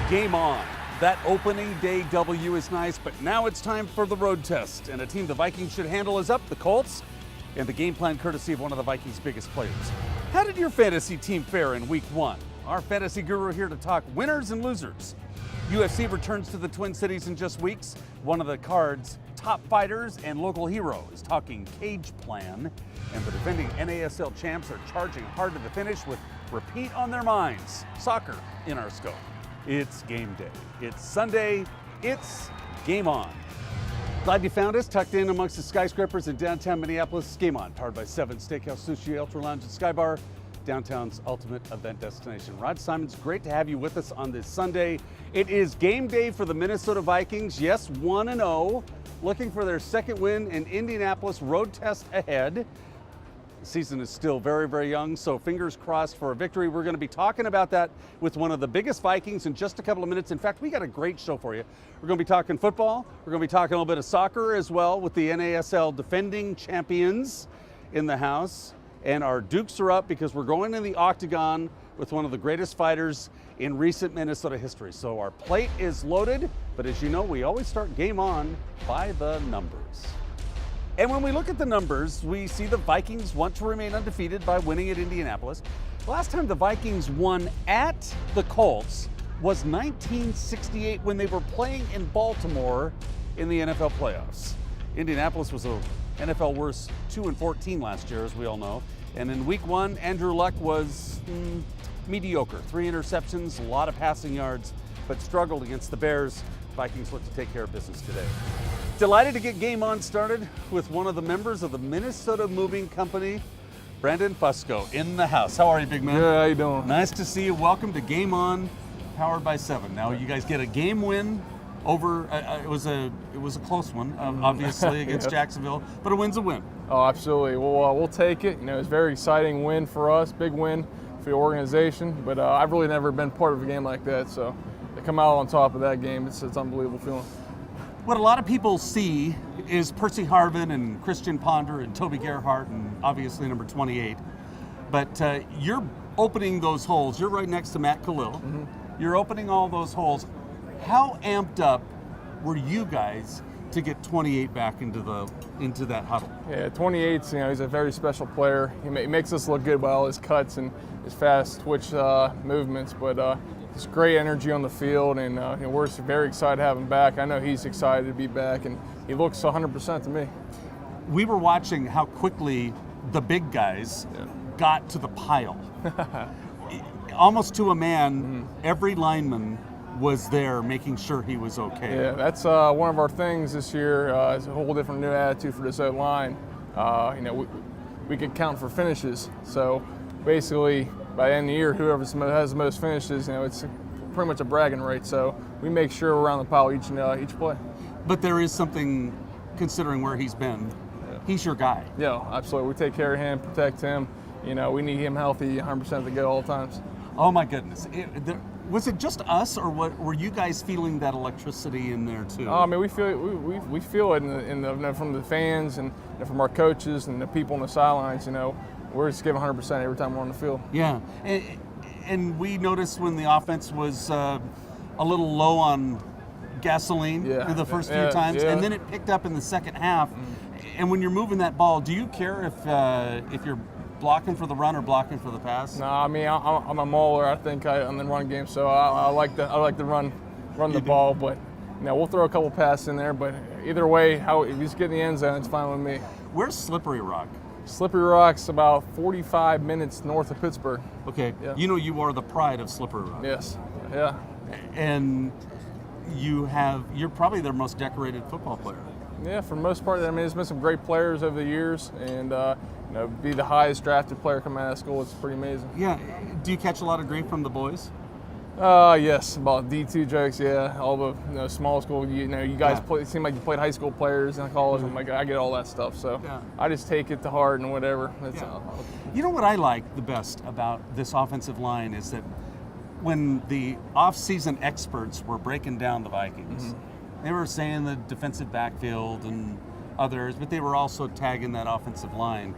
Game on. That opening day W is nice, but now it's time for the road test. And a team the Vikings should handle is up, the Colts, and the game plan courtesy of one of the Vikings' biggest players. How did your fantasy team fare in week one? Our fantasy guru here to talk winners and losers. UFC returns to the Twin Cities in just weeks. One of the card's top fighters and local hero is talking cage plan. And the defending NASL champs are charging hard to the finish with repeat on their minds. Soccer in our scope. It's game day. It's Sunday. It's game on. Glad you found us, tucked in amongst the skyscrapers in downtown Minneapolis. Game on, powered by 7 Steakhouse, Sushi, Ultralounge, and Skybar, downtown's ultimate event destination. Rod Simons, great to have you with us on this Sunday. It is game day for the Minnesota Vikings. Yes, 1-0, looking for their second win in Indianapolis. Road test ahead. The season is still very, very young, so fingers crossed for a victory. We're going to be talking about that with one of the biggest Vikings in just a couple of minutes. In fact, we got a great show for you. We're going to be talking football. We're going to be talking a little bit of soccer as well with the NASL defending champions in the house. And our Dukes are up because we're going in the octagon with one of the greatest fighters in recent Minnesota history. So our plate is loaded, but as you know, we always start game on by the numbers. And when we look at the numbers, we see the Vikings want to remain undefeated by winning at Indianapolis. The last time the Vikings won at the Colts was 1968 when they were playing in Baltimore in the NFL playoffs. Indianapolis was a NFL worst 2-14 last year, as we all know. And in week one, Andrew Luck was mediocre. 3 interceptions, a lot of passing yards, but struggled against the Bears. Vikings look to take care of business today. Delighted to get Game On started with one of the members of the Minnesota Moving Company, Brandon Fusco, in the house. How are you, big man? Good, how you doing? Nice to see you. Welcome to Game On, powered by 7. Now you guys get a game win over, it was a close one, obviously, against Jacksonville, but a win's a win. Oh, absolutely. We'll take it. You know, it's a very exciting win for us, big win for the organization, but I've really never been part of a game like that, so to come out on top of that game, it's an unbelievable feeling. What a lot of people see is Percy Harvin and Christian Ponder and Toby Gerhart and obviously number 28. But you're opening those holes. You're right next to Matt Khalil. Mm-hmm. You're opening all those holes. How amped up were you guys to get 28 back into that huddle? Yeah, 28's, you know, he's a very special player. He makes us look good by all his cuts and his fast twitch movements, but it's great energy on the field, and you know, we're very excited to have him back. I know he's excited to be back, and he looks 100% to me. We were watching how quickly the big guys got to the pile. Almost to a man, every lineman was there making sure he was okay. Yeah, that's one of our things this year. It's a whole different new attitude for this O-line. You know, we could count for finishes, so basically, by the end of the year, whoever has the most finishes, you know, it's pretty much a bragging right. So we make sure we're around the pile each play. But there is something, considering where he's been, he's your guy. Yeah, absolutely. We take care of him, protect him. You know, we need him healthy 100% to go all the times. Oh my goodness. Was it just us, or were you guys feeling that electricity in there too? I mean, we feel it. We feel it from the fans and from our coaches and the people on the sidelines. You know, we're just giving 100% every time we're on the field. Yeah, and we noticed when the offense was a little low on gasoline in the first few times, and then it picked up in the second half. And when you're moving that ball, do you care if you're blocking for the run or blocking for the pass? No, I mean, I'm a mauler. I think on the run game, so I like to run the ball. But you know, we'll throw a couple passes in there. But either way, if you just get in the end zone, it's fine with me. Where's Slippery Rock? Slippery Rock's about 45 minutes north of Pittsburgh. Okay. Yeah. You know you are the pride of Slippery Rock. Yes. Yeah. And you're probably their most decorated football player. Yeah, for the most part. I mean, there's been some great players over the years, and you know, be the highest drafted player coming out of school. It's pretty amazing. Yeah. Do you catch a lot of grief from the boys? Yes, about D2 jokes. Yeah, all the small school. You guys seem like you played high school players in college. I'm like, I get all that stuff. So I just take it to heart and whatever. You know what I like the best about this offensive line is that when the off-season experts were breaking down the Vikings, they were saying the defensive backfield and others, but they were also tagging that offensive line.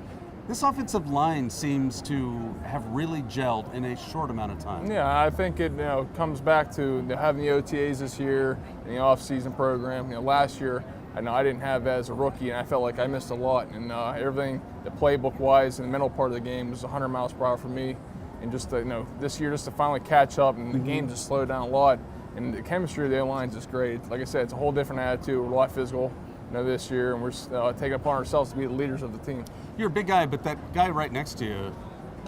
This offensive line seems to have really gelled in a short amount of time. Yeah, I think it comes back to having the OTAs this year and the off-season program. Last year, I know I didn't have that as a rookie, and I felt like I missed a lot. And everything, the playbook-wise and the mental part of the game was 100 miles per hour for me. And just this year, just to finally catch up, and the game just slowed down a lot. And the chemistry of the O-line is just great. Like I said, it's a whole different attitude. We're a lot physical, this year, and we're taking it upon ourselves to be the leaders of the team. You're a big guy, but that guy right next to you,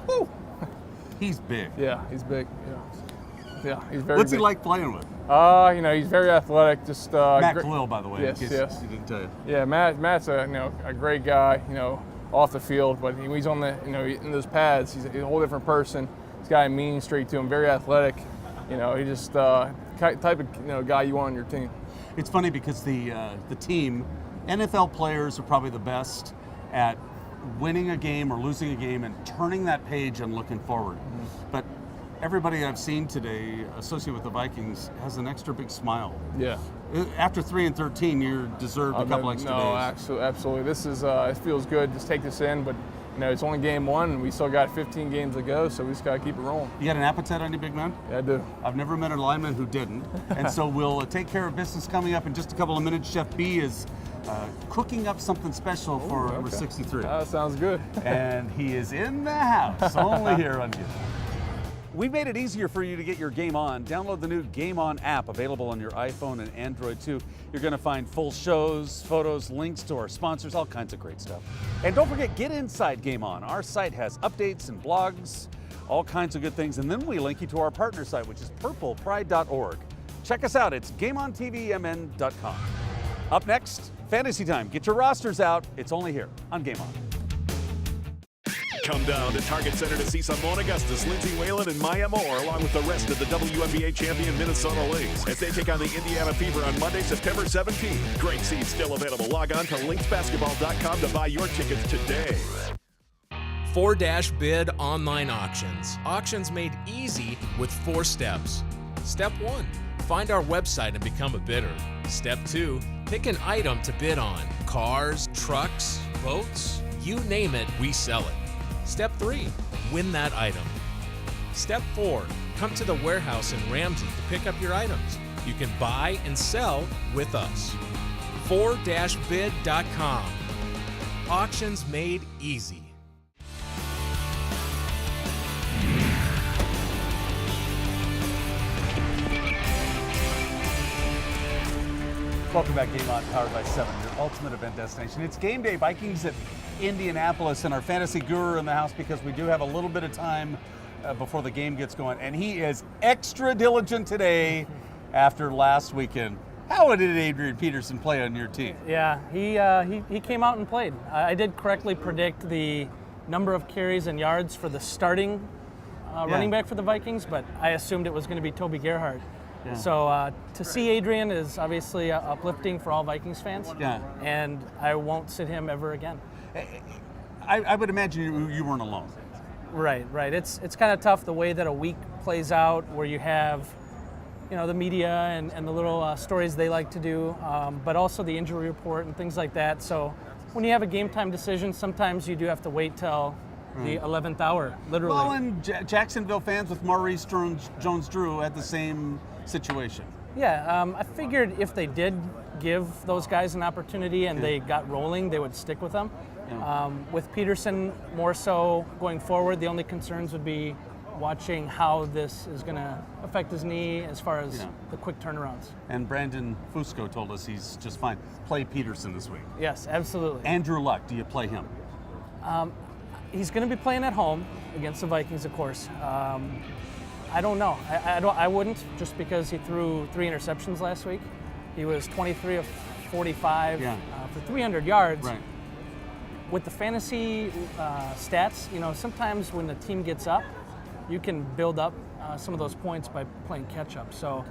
woo, he's big. Yeah, he's big. Yeah, he's very. What's big. he like playing with? He's very athletic. Just Matt Khalil, by the way. Yes, in case yes. he didn't tell you. Yeah, Matt's a great guy. Off the field, but when he's on the in those pads, he's a whole different person. He's got a mean streak to him. Very athletic. He just type of guy you want on your team. It's funny because the team, NFL players are probably the best at winning a game or losing a game and turning that page and looking forward. But everybody I've seen today associated with the Vikings has an extra big smile. Yeah. After 3-13, you're deserved a couple extra days. No, absolutely. This is it feels good. Just take this in, but it's only game one, and we still got 15 games to go, so we just got to keep it rolling. You got an appetite on you, big man? Yeah, I do. I've never met a lineman who didn't. And so we'll take care of business coming up in just a couple of minutes. Chef B is cooking up something special for number 63. That sounds good. And he is in the house, only here on GameON. We've made it easier for you to get your Game On. Download the new GameON app, available on your iPhone and Android too. You're going to find full shows, photos, links to our sponsors, all kinds of great stuff. And don't forget, get inside GameON. Our site has updates and blogs, all kinds of good things. And then we link you to our partner site, which is purplepride.org. Check us out. It's GameOnTVMN.com. Up next, Fantasy Time. Get your rosters out. It's only here on GameON. Come down to Target Center to see Simone Augustus, Lindsey Whalen, and Maya Moore, along with the rest of the WNBA champion Minnesota Lynx, as they take on the Indiana Fever on Monday, September 17th. Great seats still available. Log on to lynxbasketball.com to buy your tickets today. 4-Bid online auctions. Auctions made easy with 4 steps. Step 1, find our website and become a bidder. Step 2, pick an item to bid on. Cars, trucks, boats, you name it, we sell it. Step 3, win that item. Step 4, come to the warehouse in Ramsey to pick up your items. You can buy and sell with us. 4-Bid.com. Auctions made easy. Welcome back, GameON, powered by 7, your ultimate event destination. It's game day, Vikings at Indianapolis, and our fantasy guru in the house, because we do have a little bit of time before the game gets going, and he is extra diligent today after last weekend. How did Adrian Peterson play on your team? Yeah, he came out and played. I did correctly predict the number of carries and yards for the starting running back for the Vikings, but I assumed it was going to be Toby Gerhart. Yeah. So to see Adrian is obviously uplifting for all Vikings fans. Yeah. And I won't sit him ever again. I would imagine you weren't alone. Right. It's kind of tough the way that a week plays out, where you have, the media and the little stories they like to do, but also the injury report and things like that. So when you have a game time decision, sometimes you do have to wait till the 11th hour, literally. Well, and Jacksonville fans with Maurice Jones-Drew had the same situation. Yeah, I figured if they did give those guys an opportunity and they got rolling, they would stick with them. Yeah. With Peterson, more so going forward, the only concerns would be watching how this is going to affect his knee as far as the quick turnarounds. And Brandon Fusco told us he's just fine. Play Peterson this week. Yes, absolutely. Andrew Luck, do you play him? He's going to be playing at home against the Vikings, of course. I don't know. I wouldn't, just because he threw 3 interceptions last week. He was 23 of 45 for 300 yards. Right. With the fantasy stats, sometimes when the team gets up, you can build up some of those points by playing catch-up. So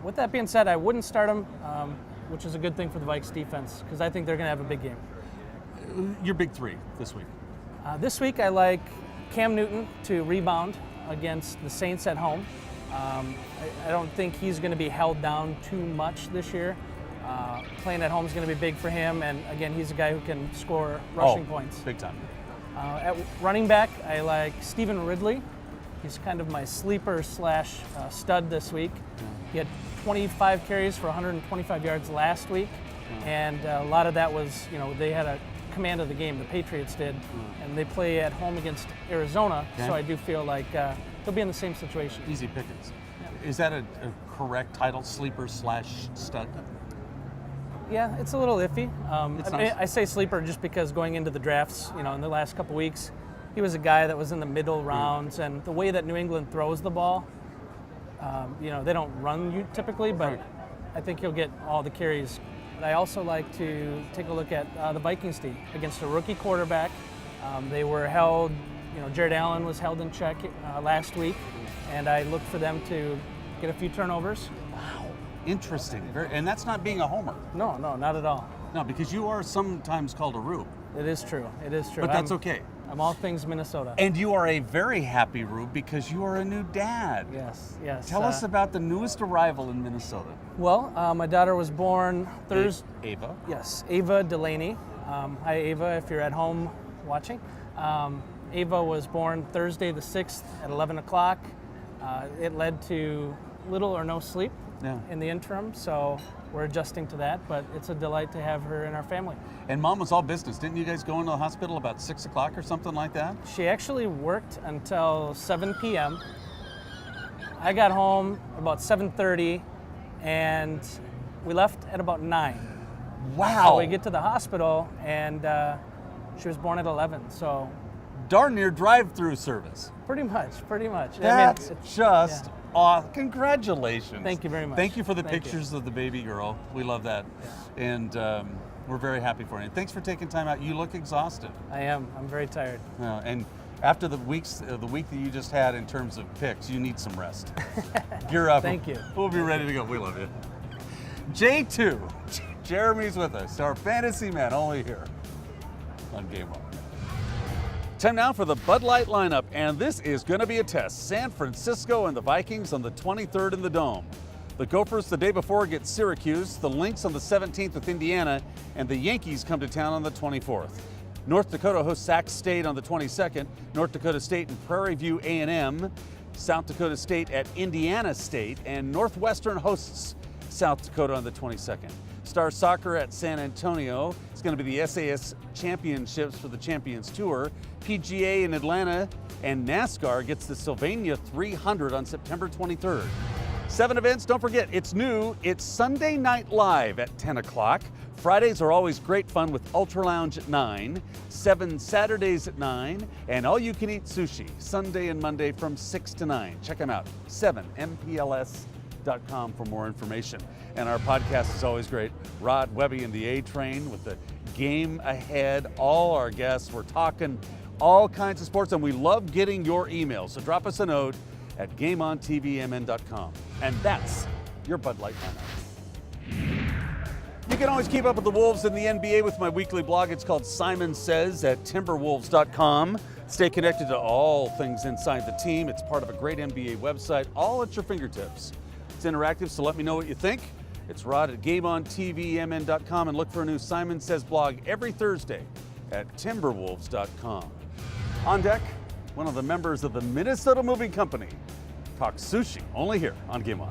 with that being said, I wouldn't start him, which is a good thing for the Vikes defense, because I think they're going to have a big game. Your big 3 this week? This week I like Cam Newton to rebound against the Saints at home. I don't think he's going to be held down too much this year. Playing at home is going to be big for him, and again, he's a guy who can score rushing points. Big time. At running back, I like Stephen Ridley. He's kind of my sleeper slash stud this week. He had 25 carries for 125 yards last week, and a lot of that was, they had a command of the game, the Patriots did, and they play at home against Arizona, so I do feel like they'll be in the same situation. Easy pickings. Is that a correct title, sleeper slash stud? Yeah, it's a little iffy. Nice. I say sleeper just because going into the drafts, in the last couple weeks, he was a guy that was in the middle rounds, and the way that New England throws the ball, they don't run you typically, but I think he'll get all the carries. But I also like to take a look at the Vikings team against a rookie quarterback. They were held, Jared Allen was held in check last week, and I look for them to get a few turnovers. Wow, interesting. And that's not being a homer. No, not at all. No, because you are sometimes called a Rube. It is true. But that's okay. I'm all things Minnesota. And you are a very happy Rube because you are a new dad. Yes. Tell us about the newest arrival in Minnesota. Well, my daughter was born Thursday. Ava? Yes, Ava Delaney. Hi, Ava, if you're at home watching. Ava was born Thursday the 6th at 11 o'clock. It led to little or no sleep in the interim, so we're adjusting to that, but it's a delight to have her in our family. And Mom was all business. Didn't you guys go into the hospital about 6 o'clock or something like that? She actually worked until 7 p.m. I got home about 7:30, and we left at about 9. Wow. So we get to the hospital, and she was born at 11, so. Darn near drive-through service. Pretty much. That's just awesome. Congratulations. Thank you very much. Thank you for the pictures of the baby girl. We love that. Yeah. And we're very happy for you. Thanks for taking time out. You look exhausted. I am. I'm very tired. And after the week that you just had in terms of picks, you need some rest. Gear up. Thank you. We'll be ready to go. We love you. J2. Jeremy's with us, our fantasy man, only here on GameON. Time now for the Bud Light lineup, and this is going to be a test. San Francisco and the Vikings on the 23rd in the Dome. The Gophers the day before get Syracuse, the Lynx on the 17th with Indiana, and the Yankees come to town on the 24th. North Dakota hosts Sac State on the 22nd, North Dakota State and Prairie View A&M, South Dakota State at Indiana State, and Northwestern hosts South Dakota on the 22nd. Star Soccer at San Antonio. It's going to be the SAS Championships for the Champions Tour. PGA in Atlanta, and NASCAR gets the Sylvania 300 on September 23rd. 7 events, don't forget, it's new. It's Sunday Night Live at 10 o'clock. Fridays are always great fun with Ultralounge at 9, 7 Saturdays at 9, and all-you-can-eat sushi, Sunday and Monday from 6 to 9. Check them out, 7mpls.com for more information. And our podcast is always great. Rod, Webby, and the A-Train with the game ahead. All our guests, we're talking all kinds of sports, and we love getting your emails. So drop us a note at GameOnTVMN.com. And that's your Bud Light lineup. You can always keep up with the Wolves in the NBA with my weekly blog. It's called Simon Says at Timberwolves.com. Stay connected to all things inside the team. It's part of a great NBA website, all at your fingertips. It's interactive, so let me know what you think. It's Rod at GameOnTVMN.com, and look for a new Simon Says blog every Thursday at Timberwolves.com. On deck, one of the members of the Minnesota Moving Company talks sushi, only here on GameON.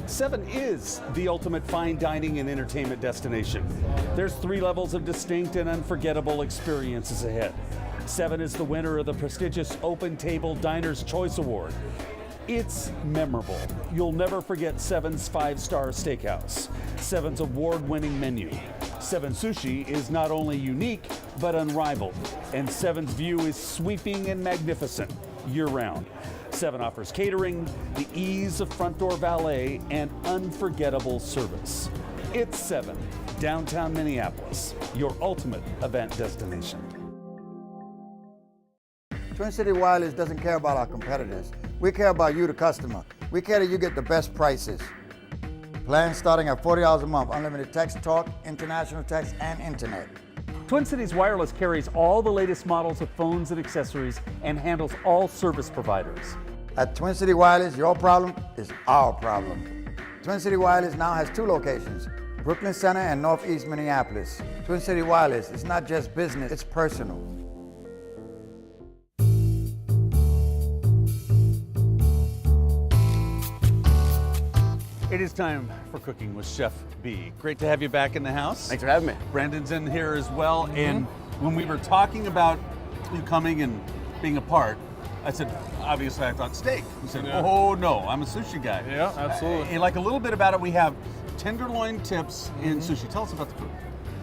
7 is the ultimate fine dining and entertainment destination. There's 3 levels of distinct and unforgettable experiences ahead. 7 is the winner of the prestigious Open Table Diner's Choice Award. It's memorable. You'll never forget 7's 5-star steakhouse, 7's award-winning menu. 7 Sushi is not only unique, but unrivaled. And 7's view is sweeping and magnificent year-round. 7 offers catering, the ease of front door valet, and unforgettable service. It's 7, downtown Minneapolis, your ultimate event destination. Twin City Wireless doesn't care about our competitors. We care about you, the customer. We care that you get the best prices. Plans starting at $40 a month, unlimited text, talk, international text, and internet. Twin Cities Wireless carries all the latest models of phones and accessories and handles all service providers. At Twin City Wireless, your problem is our problem. Twin City Wireless now has 2 locations, Brooklyn Center and Northeast Minneapolis. Twin City Wireless, it's not just business, it's personal. It is time for Cooking with Chef B. Great to have you back in the house. Thanks for having me. Brandon's in here as well. And when we were talking about you coming and being a part, I said, obviously I thought steak. You said, oh no, I'm a sushi guy. Yeah, absolutely. Like a little bit about it, we have tenderloin tips in sushi. Tell us about the food.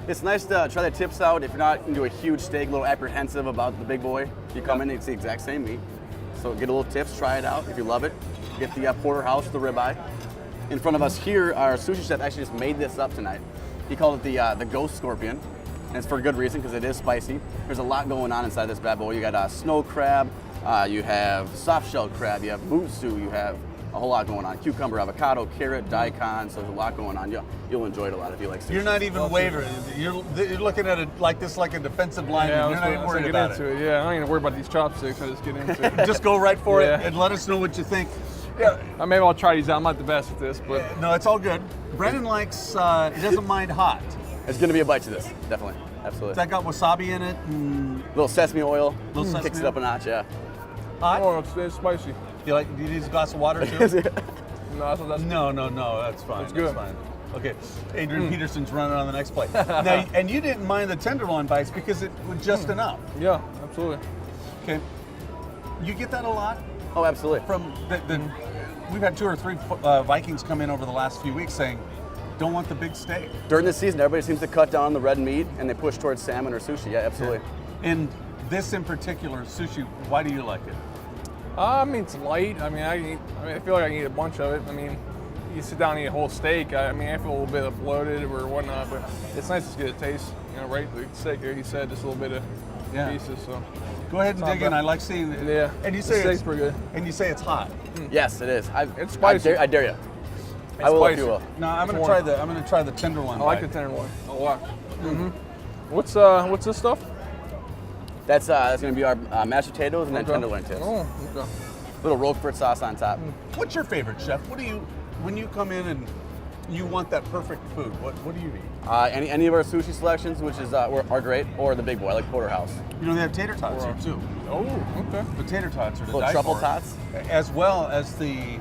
It's nice to try the tips out. If you're not into a huge steak, a little apprehensive about the big boy, you come in and it's the exact same meat. So get a little tips, try it out. If you love it, get the porterhouse, the ribeye. In front of us here, our sushi chef actually just made this up tonight. He called it the ghost scorpion, and it's for good reason because it is spicy. There's a lot going on inside this bad boy. You got snow crab, you have soft shell crab, you have mutsu, you have a whole lot going on. Cucumber, avocado, carrot, daikon, so there's a lot going on. You'll enjoy it a lot if you like sushi. You're not even wavering. You're looking at it like this, like a defensive lineman. Yeah, You're not even worried about it. Yeah, I don't even worry about these chopsticks. I just get into it. Just go right for it Yeah. and let us know what you think. Yeah, maybe I'll try these out. I'm not the best at this, but No, it's all good. Brandon likes, he doesn't mind hot. It's gonna be a bite to this, definitely, absolutely. That got wasabi in it. Little sesame oil, Little sesame kicks it oil. up a notch, yeah. Hot? oh, it's spicy. Do you need a glass of water too? No, that's No, that's fine. It's good. That's fine. Okay, Adrian Peterson's running on the next plate. Now, and you didn't mind the tenderloin bites because it was just enough. Yeah, absolutely. Okay, you get that a lot Oh, absolutely. from we've had 2 or 3 Vikings come in over the last few weeks saying, don't want the big steak. During this season, everybody seems to cut down on the red meat and they push towards salmon or sushi. Yeah, absolutely. And this in particular, sushi, why do you like it? I mean, it's light. I feel like I can eat a bunch of it. I mean, you sit down and eat a whole steak. I feel a little bit bloated or whatnot, but it's nice to get a taste. Right? The steak, like you said, just a little bit of pieces. So Go ahead and dig in. I like seeing it. Yeah. And you The say steak's pretty good. And you say it's hot. Yes, it is. It's spicy. I dare you. I will if spicy. you will. No, I'm gonna try the tenderloin. I like the tenderloin a lot. What's this stuff? That's gonna be our mashed potatoes and then tenderloin tips. Oh, okay. Little Roquefort sauce on top. What's your favorite, chef? What do you, when you come in and you want that perfect food, what do you eat? Any of our sushi selections, which is are great, or the big boy, I like porterhouse. You know, they have tater tots here too. Oh, okay. The tater tots are to Little die truffle for, tots? as well as the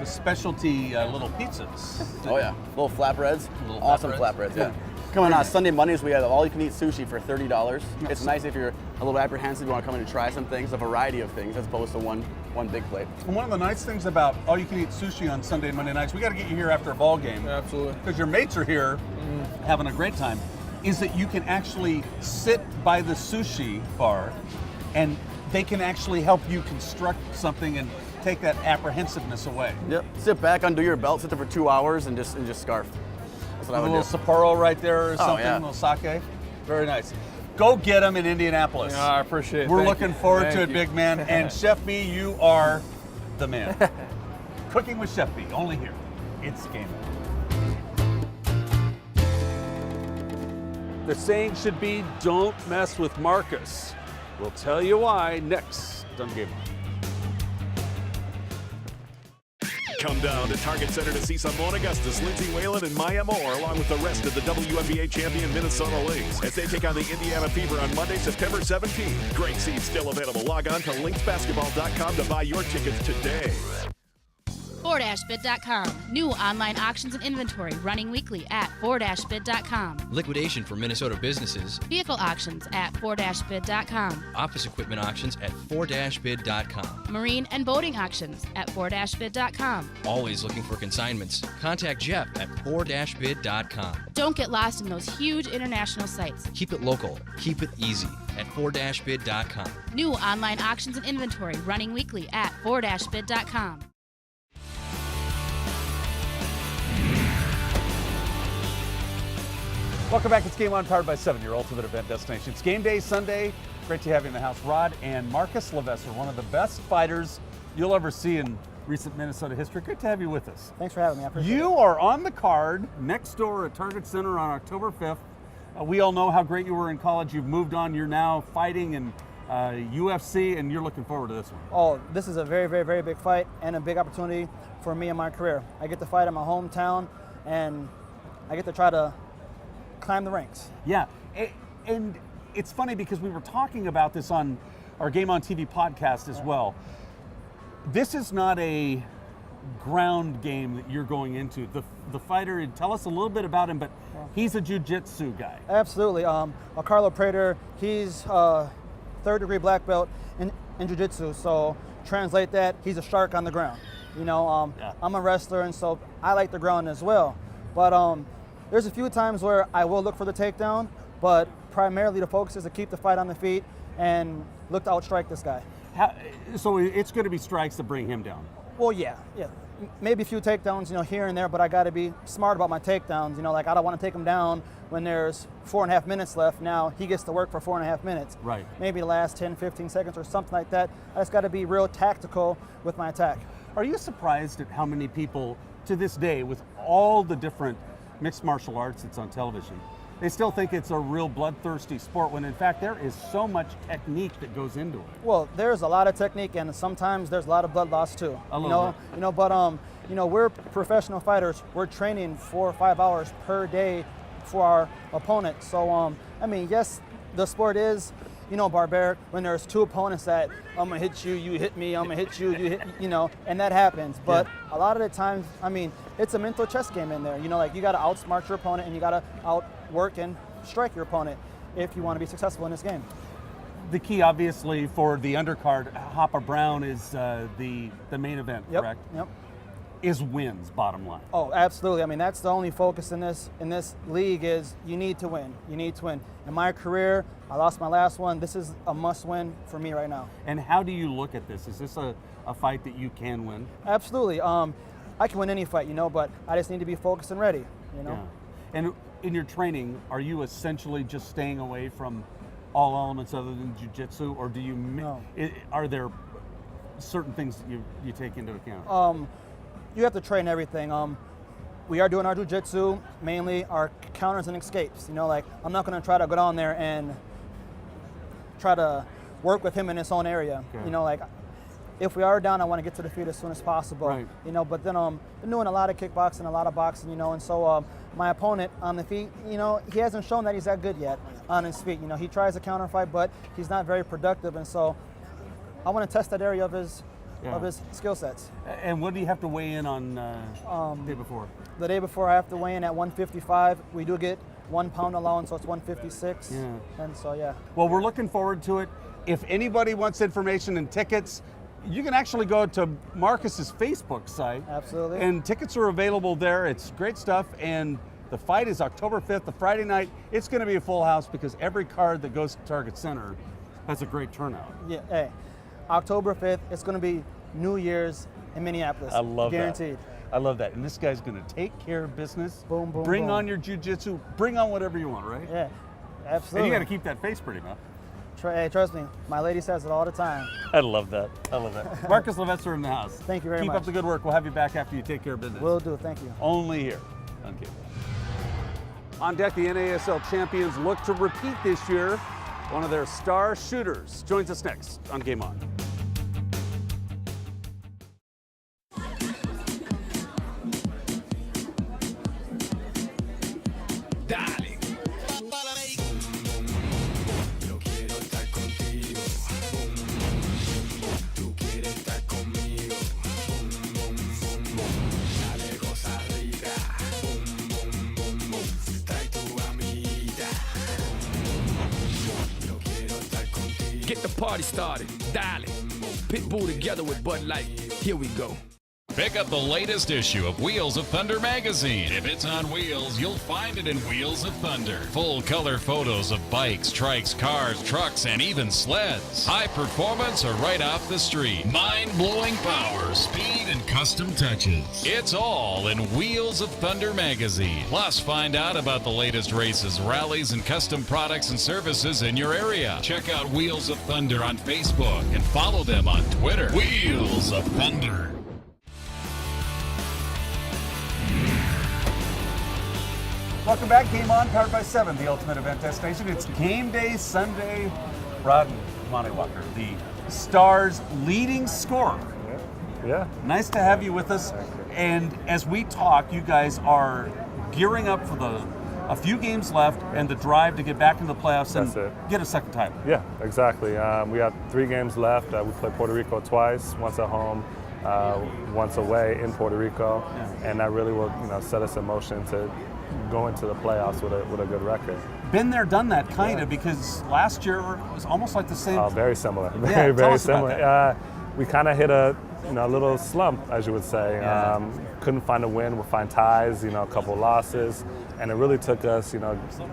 specialty little pizzas. Oh yeah, little flatbreads. Little Awesome flatbreads. flatbreads, yeah. Coming on Sunday, Mondays, we have all-you-can-eat sushi for $30. It's nice if you're a little apprehensive, you want to come in and try some things, a variety of things, as opposed to one big plate. And one of the nice things about all-you-can-eat sushi on Sunday and Monday nights, we got to get you here after a ball game. Yeah, absolutely. Because your mates are here having a great time, is that you can actually sit by the sushi bar and they can actually help you construct something and take that apprehensiveness away. Yep. Sit back, undo your belt, sit there for 2 hours, and just scarf. That's what I A would little do. Sapporo right there or something, yeah. a little sake. Very nice. Go get them in Indianapolis. Yeah, I appreciate it. We're Thank looking you. forward to Thank it, you. big man. And Chef B, you are the man. Cooking with Chef B, only here. It's GameON. The saying should be, don't mess with Marcus. We'll tell you why next on GameON. Come down to Target Center to see Simone Augustus, Lindsay Whalen, and Maya Moore, along with the rest of the WNBA champion Minnesota Lynx, as they take on the Indiana Fever on Monday, September 17th. Great seats still available. Log on to lynxbasketball.com to buy your tickets today. Ford-Bid.com. New online auctions and inventory running weekly at Ford-Bid.com. Liquidation for Minnesota businesses. Vehicle auctions at Ford-Bid.com. Office equipment auctions at Ford-Bid.com. Marine and boating auctions at Ford-Bid.com. Always looking for consignments. Contact Jeff at Ford-Bid.com. Don't get lost in those huge international sites. Keep it local. Keep it easy at Ford-Bid.com. New online auctions and inventory running weekly at Ford-Bid.com. Welcome back. It's GameON, powered by 7, your ultimate event destination. It's game day Sunday. Great to have you in the house. Rod and Marcus LeVesseur, one of the best fighters you'll ever see in recent Minnesota history. Great to have you with us. Thanks for having me. I appreciate it. You are on the card next door at Target Center on October 5th. We all know how great you were in college. You've moved on. You're now fighting in UFC, and you're looking forward to this one. Oh, this is a very, very, very big fight and a big opportunity for me in my career. I get to fight in my hometown, and I get to try to climb the ranks. Yeah, and it's funny because we were talking about this on our GameON TV podcast as well. This is not a ground game that you're going into. The fighter, tell us a little bit about him, but he's a jiu-jitsu guy. Absolutely. Carlo Prater, he's third-degree black belt in jiu-jitsu. So translate that, he's a shark on the ground. You know, I'm a wrestler, and so I like the ground as well. But there's a few times where I will look for the takedown, but primarily the focus is to keep the fight on the feet and look to outstrike this guy. So it's going to be strikes to bring him down? Well, yeah. Maybe a few takedowns, here and there, but I got to be smart about my takedowns. Like I don't want to take him down when there's 4.5 minutes left. Now he gets to work for 4.5 minutes. Right. Maybe the last 10, 15 seconds or something like that. I just got to be real tactical with my attack. Are you surprised at how many people to this day, with all the different mixed martial arts that's on television, they still think it's a real bloodthirsty sport when in fact there is so much technique that goes into it? Well, there's a lot of technique and sometimes there's a lot of blood loss too. But we're professional fighters. We're training 4 or 5 hours per day for our opponent. So yes, the sport is, barbaric when there's two opponents that I'm gonna hit you, you hit me, I'm gonna hit you, you hit, and that happens. But a lot of the times, it's a mental chess game in there. You gotta outsmart your opponent and you gotta outwork and strike your opponent if you want to be successful in this game. The key, obviously, for the undercard, Hopper Brown is the main event, correct? Yep. Is wins, bottom line. Oh, absolutely. That's the only focus in this league is you need to win. You need to win. In my career, I lost my last one. This is a must-win for me right now. And how do you look at this? Is this a fight that you can win? Absolutely. I can win any fight, but I just need to be focused and ready, Yeah. And in your training, are you essentially just staying away from all elements other than jiu-jitsu, or do you? No. Are there certain things that you take into account? You have to train everything. We are doing our jiu-jitsu, mainly our counters and escapes. I'm not going to try to go down there and try to work with him in his own area. Okay. If we are down, I want to get to the feet as soon as possible. Right. But then been doing a lot of kickboxing, a lot of boxing, and so my opponent on the feet, he hasn't shown that he's that good yet on his feet. He tries to counter fight, but he's not very productive, and so I want to test that area of his skill sets. And what do you have to weigh in on the day before? The day before I have to weigh in at 155. We do get 1 pound allowance, so it's 156. Yeah. And so, yeah. Well, we're looking forward to it. If anybody wants information and tickets, you can actually go to Marcus's Facebook site. Absolutely. And tickets are available there. It's great stuff. And the fight is October 5th, the Friday night. It's going to be a full house because every card that goes to Target Center has a great turnout. Yeah. Hey, October 5th, it's going to be New Year's in Minneapolis. I love Guaranteed. that. I love that. And this guy's going to take care of business. Boom, boom, Bring boom. on your jiu-jitsu. Bring on whatever you want, right? Yeah, absolutely. And you got to keep that face pretty much. Hey, trust me, my lady says it all the time. I love that. I love that. Marcus LeVesseur in the house. Thank you very much. Keep up the good work. We'll have you back after you take care of business. Will do. Thank you. Only here on GameON. On deck, the NASL champions look to repeat this year. One of their star shooters joins us next on GameON. Get the party started. Dial it. Pitbull together with Bud Light. Here we go. Pick up the latest issue of Wheels of Thunder magazine. If it's on wheels, you'll find it in Wheels of Thunder. Full color photos of bikes, trikes, cars, trucks, and even sleds. High performance or right off the street. Mind-blowing power, speed, and custom touches. It's all in Wheels of Thunder magazine. Plus, find out about the latest races, rallies, and custom products and services in your area. Check out Wheels of Thunder on Facebook and follow them on Twitter. Wheels of Thunder. Welcome back, Game On, powered by 7, the ultimate event destination. It's game day Sunday. Rod and Amani Walker, the Stars' leading scorer. Yeah. Nice to have you with us. And as we talk, you guys are gearing up for a few games left and the drive to get back into the playoffs and That's it. get a second title. Yeah, exactly. We have 3 games left. We play Puerto Rico twice, once at home, once away in Puerto Rico, and that really will set us in motion to go into the playoffs with a good record. Been there, done that, kind of, because last year was almost like the same. Oh, very similar. Yeah, very similar. We kind of hit a little slump, as you would say. Couldn't find a win. We'll find ties. A couple losses, and it really took us,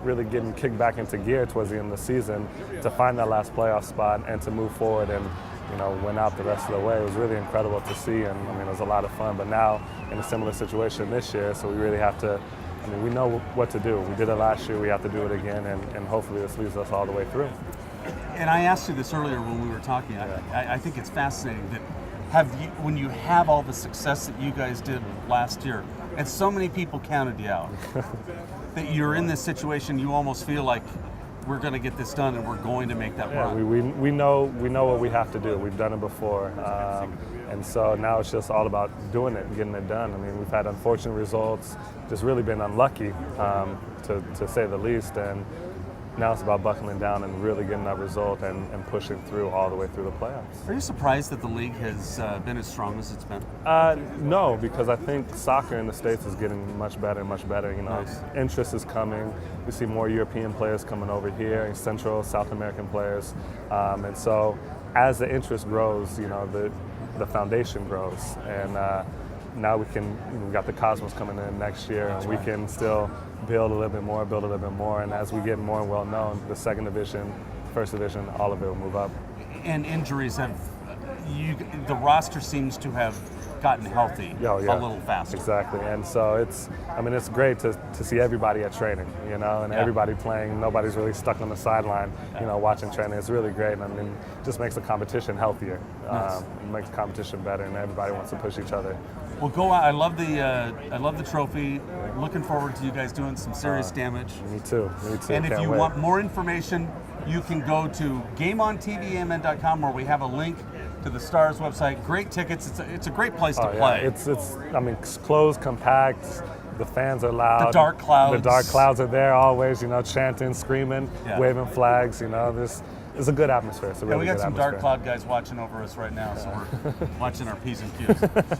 really getting kicked back into gear towards the end of the season to find that last playoff spot and to move forward and win out the rest of the way. It was really incredible to see, and it was a lot of fun. But now in a similar situation this year, so we really have to. We know what to do. We did it last year. We have to do it again, and hopefully this leads us all the way through. And I asked you this earlier when we were talking. I think it's fascinating that when you have all the success that you guys did last year, and so many people counted you out, that you're in this situation, you almost feel like we're going to get this done and we're going to make that run. We know what we have to do. We've done it before. And so now it's just all about doing it and getting it done. We've had unfortunate results, just really been unlucky, to say the least. And now it's about buckling down and really getting that result and pushing through all the way through the playoffs. Are you surprised that the league has been as strong as it's been? No, because I think soccer in the States is getting much better and much better. Nice. Interest is coming. We see more European players coming over here, and Central, South American players. And so as the interest grows, the foundation grows. And now we got the Cosmos coming in next year, and we can still build a little bit more, and as we get more well known, the second division, first division, all of it will move up. And injuries the roster seems to have gotten healthy a little faster. Exactly, and so it's great to see everybody at training, and everybody playing. Nobody's really stuck on the sideline, watching training. It's really great. It just makes the competition healthier. Nice. It makes the competition better, and everybody wants to push each other. Well, go out. I love the trophy. Looking forward to you guys doing some serious damage. Me too. And if you want more information, you can go to GameOnTVMN.com, where we have a link to the Stars website. Great tickets. It's a great place to play. It's closed, compact. The fans are loud. The dark clouds. The dark clouds are there always. Chanting, screaming, waving flags. It's a good atmosphere. It's a really we got good some atmosphere. dark cloud guys watching over us right now, so we're watching our P's and Q's.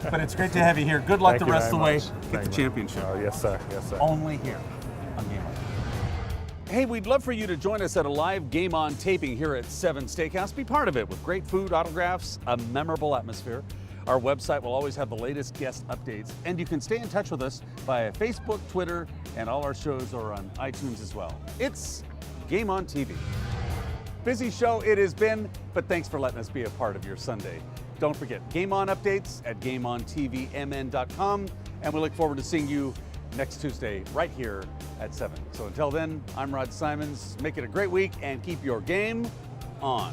But it's great to have you here. Good luck the rest of the way. Get the championship. Oh, yes, sir. Yes, sir. Only here on GameOn. Hey, we'd love for you to join us at a live GameOn taping here at 7 Steakhouse. Be part of it with great food, autographs, a memorable atmosphere. Our website will always have the latest guest updates, and you can stay in touch with us via Facebook, Twitter, and all our shows are on iTunes as well. It's GameOn TV. Busy show it has been, but thanks for letting us be a part of your Sunday. Don't forget, GameOn updates at GameOnTVMN.com, and we look forward to seeing you next Tuesday right here at 7. So until then, I'm Rod Simons. Make it a great week and keep your game on.